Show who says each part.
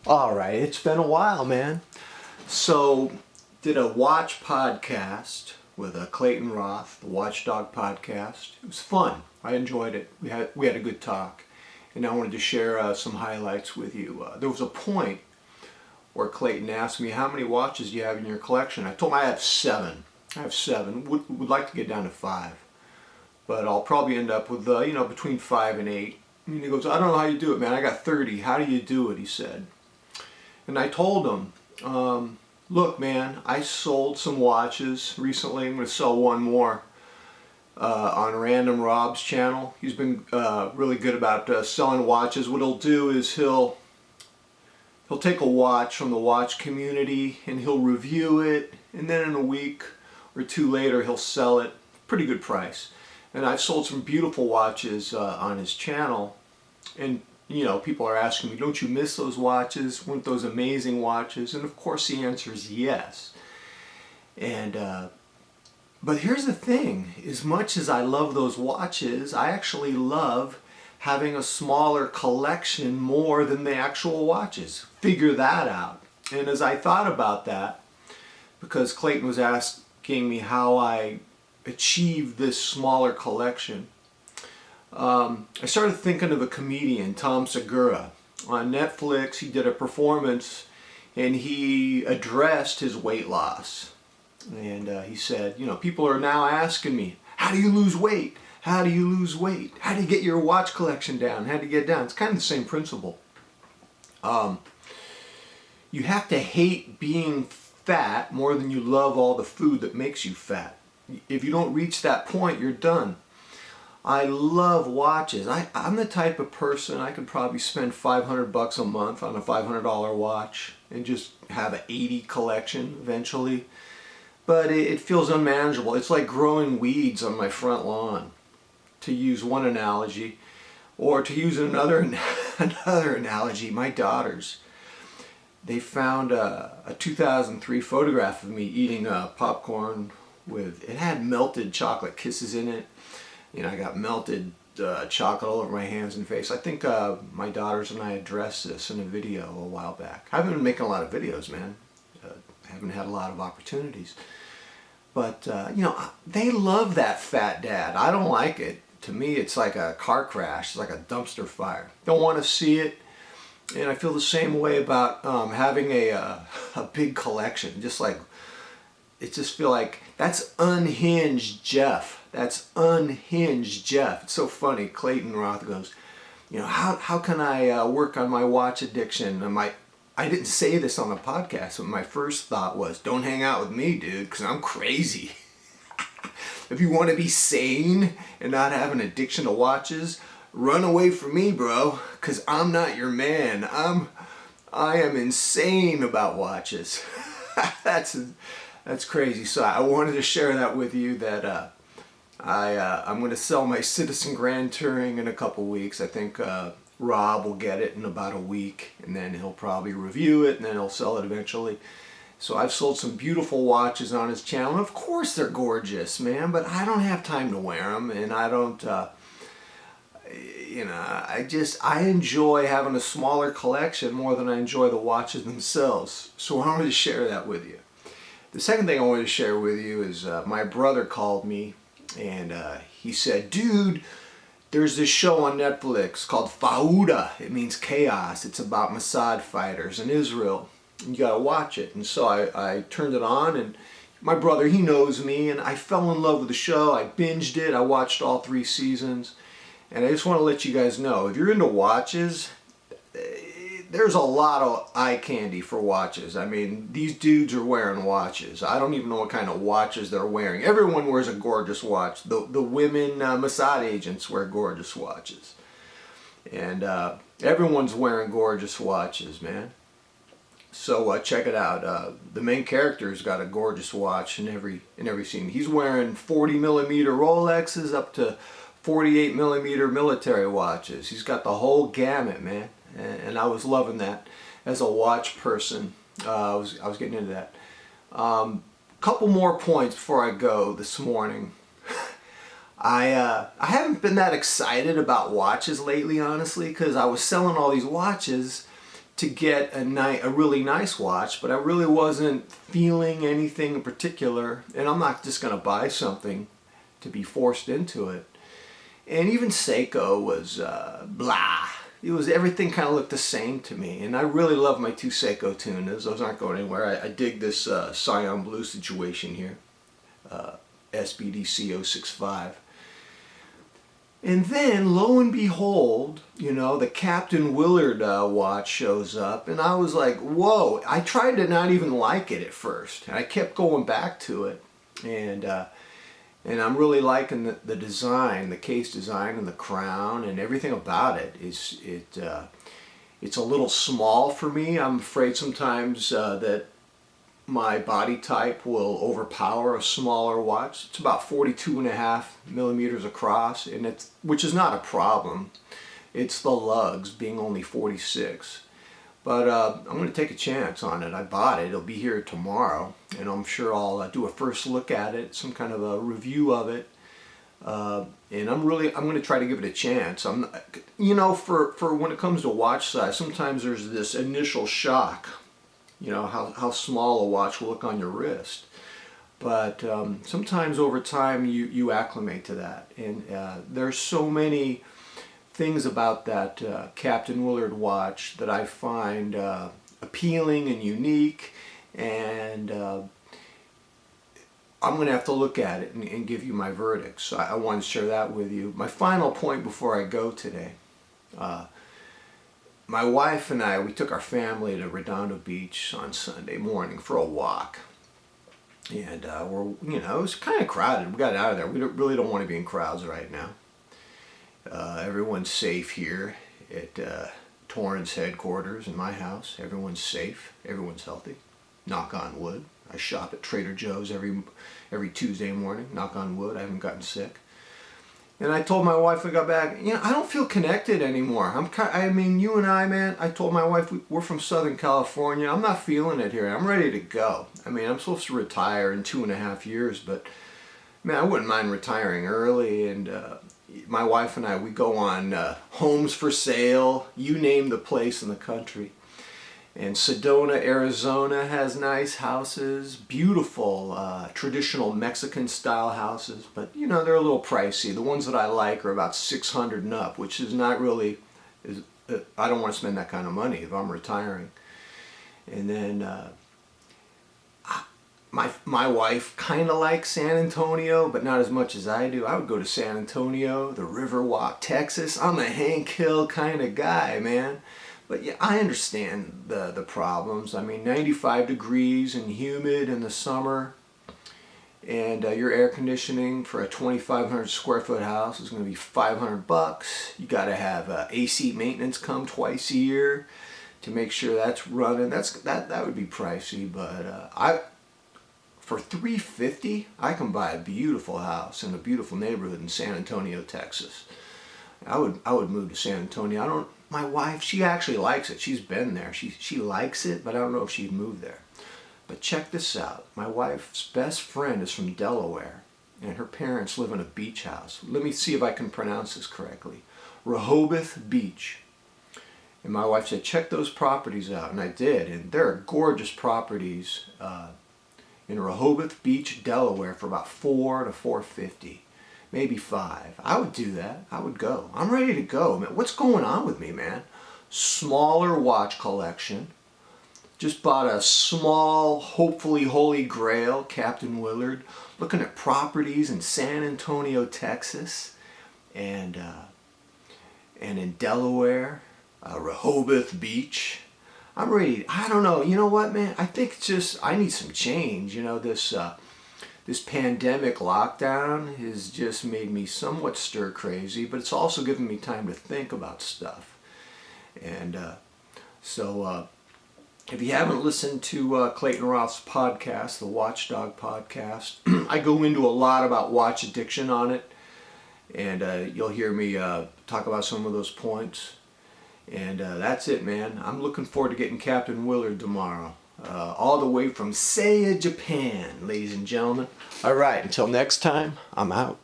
Speaker 1: Alright, it's been a while, man. So, did a watch podcast with Clayton Roth, the Watchdog podcast. It was fun. I enjoyed it. We had a good talk. And I wanted to share some highlights with you. There was a point where Clayton asked me, how many watches do you have in your collection? I told him I have 7. I have 7. Would like to get down to 5. But I'll probably end up with, between 5 and 8. And he goes, I don't know how you do it, man. I got 30. How do you do it? He said. And I told him, look, man, I sold some watches recently. I'm going to sell one more on Random Rob's channel. He's been really good about selling watches. What he'll do is he'll take a watch from the watch community and he'll review it, and then in a week or two later he'll sell it. Pretty good price. And I've sold some beautiful watches on his channel, and people are asking me, don't you miss those watches? Weren't those amazing watches? And of course the answer is yes. And but here's the thing, as much as I love those watches, I actually love having a smaller collection more than the actual watches. Figure that out. And as I thought about that, because Clayton was asking me how I achieved this smaller collection, I started thinking of a comedian, Tom Segura. On Netflix, he did a performance and he addressed his weight loss. And he said, people are now asking me, how do you lose weight? How do you lose weight? How do you get your watch collection down? How do you get down? It's kind of the same principle. You have to hate being fat more than you love all the food that makes you fat. If you don't reach that point, you're done. I love watches. I'm the type of person, I could probably spend $500 a month on a $500 watch and just have an 80 collection eventually. But it feels unmanageable. It's like growing weeds on my front lawn, to use one analogy. Or to use another analogy, my daughters, they found a 2003 photograph of me eating popcorn it had melted chocolate kisses in it. I got melted chocolate all over my hands and face. I think my daughters and I addressed this in a video a while back. I haven't been making a lot of videos, man. Haven't had a lot of opportunities. But, they love that fat dad. I don't like it. To me, it's like a car crash. It's like a dumpster fire. Don't want to see it. And I feel the same way about having a big collection. It just feel like that's unhinged Jeff. That's unhinged Jeff. It's so funny. Clayton Roth goes, how can I work on my watch addiction? I didn't say this on the podcast, but my first thought was, don't hang out with me, dude, because I'm crazy. If you want to be sane and not have an addiction to watches, run away from me, bro, because I'm not your man. I am insane about watches. That's crazy. So I wanted to share that with you, that I'm going to sell my Citizen Grand Touring in a couple weeks. I think Rob will get it in about a week, and then he'll probably review it, and then he'll sell it eventually. So I've sold some beautiful watches on his channel. And of course they're gorgeous, man, but I don't have time to wear them, and I don't, I enjoy having a smaller collection more than I enjoy the watches themselves. So I wanted to share that with you. The second thing I wanted to share with you is my brother called me, and he said, dude, there's this show on Netflix called Fauda. It means chaos. It's about Mossad fighters in Israel. You gotta watch it. And so I turned it on, and my brother, he knows me, and I fell in love with the show. I binged it. I watched all 3 seasons. And I just want to let you guys know, if you're into watches, there's a lot of eye candy for watches. I mean, these dudes are wearing watches. I don't even know what kind of watches they're wearing. Everyone wears a gorgeous watch. The women Mossad agents wear gorgeous watches. And everyone's wearing gorgeous watches, man. So check it out. The main character's got a gorgeous watch in every scene. He's wearing 40mm Rolexes up to 48mm military watches. He's got the whole gamut, man. And I was loving that as a watch person. I was getting into that. Couple more points before I go this morning. I haven't been that excited about watches lately, honestly, because I was selling all these watches to get a really nice watch, but I really wasn't feeling anything in particular, and I'm not just going to buy something to be forced into it. And even Seiko was blah. It was, everything kind of looked the same to me, and I really love my two Seiko tunas. Those aren't going anywhere. I dig this Cyan Blue situation here, SBDC 065. And then, lo and behold, you know, the Captain Willard watch shows up, and I was like, whoa. I tried to not even like it at first, and I kept going back to it, and I'm really liking the design, the case design, and the crown, and everything about it. It's a little small for me. I'm afraid sometimes that my body type will overpower a smaller watch. It's about 42.5 millimeters across, and which is not a problem. It's the lugs being only 46. But I'm going to take a chance on it. I bought it. It'll be here tomorrow, and I'm sure I'll do a first look at it, some kind of a review of it. And I'm going to try to give it a chance. You know, for when it comes to watch size, sometimes there's this initial shock. You know, how small a watch will look on your wrist. But sometimes over time you acclimate to that. And there's so many things about that Captain Willard watch that I find appealing and unique. And I'm going to have to look at it and give you my verdict. So I want to share that with you. My final point before I go today. My wife and I, we took our family to Redondo Beach on Sunday morning for a walk. And you know, it was kind of crowded. We got out of there. We really don't want to be in crowds right now. Everyone's safe here at Torrance headquarters in my house. Everyone's safe. Everyone's healthy. Knock on wood. I shop at Trader Joe's every Tuesday morning. Knock on wood. I haven't gotten sick. And I told my wife when I got back, you know, I don't feel connected anymore. I mean, you and I, man, I told my wife we're from Southern California. I'm not feeling it here. I'm ready to go. I mean, I'm supposed to retire in 2.5 years, but man, I wouldn't mind retiring early. And my wife and I, we go on homes for sale. You name the place in the country. And Sedona, Arizona has nice houses, beautiful traditional Mexican style houses, but you know, they're a little pricey. The ones that I like are about $600 and up, which is not really, I don't want to spend that kind of money if I'm retiring. And then my wife kind of likes San Antonio, but not as much as I do. I would go to San Antonio, the Riverwalk, Texas. I'm a Hank Hill kind of guy, man. But yeah, I understand the problems. I mean, 95 degrees and humid in the summer, and your air conditioning for a 2,500 square foot house is going to be $500. You got to have AC maintenance come twice a year to make sure that's running. That would be pricey, but for $350, I can buy a beautiful house in a beautiful neighborhood in San Antonio, Texas. I would move to San Antonio. My wife, she actually likes it. She's been there. She likes it, but I don't know if she'd move there. But check this out. My wife's best friend is from Delaware, and her parents live in a beach house. Let me see if I can pronounce this correctly. Rehoboth Beach. And my wife said, check those properties out. And I did, and there are gorgeous properties in Rehoboth Beach, Delaware for about $400 to $450. Maybe $500. I would do that. I would go. I'm ready to go, man. What's going on with me, man? Smaller watch collection. Just bought a small, hopefully holy grail, Captain Willard. Looking at properties in San Antonio, Texas, and in Delaware, Rehoboth Beach. I'm ready. I don't know. You know what, man? I think it's just I need some change. You know, this pandemic lockdown has just made me somewhat stir crazy, but it's also given me time to think about stuff. And so if you haven't listened to Clayton Roth's podcast, the Watchdog podcast, I go into a lot about watch addiction on it, and you'll hear me talk about some of those points. And that's it, man. I'm looking forward to getting Captain Willard tomorrow. All the way from Seiya, Japan, ladies and gentlemen. All right, until next time, I'm out.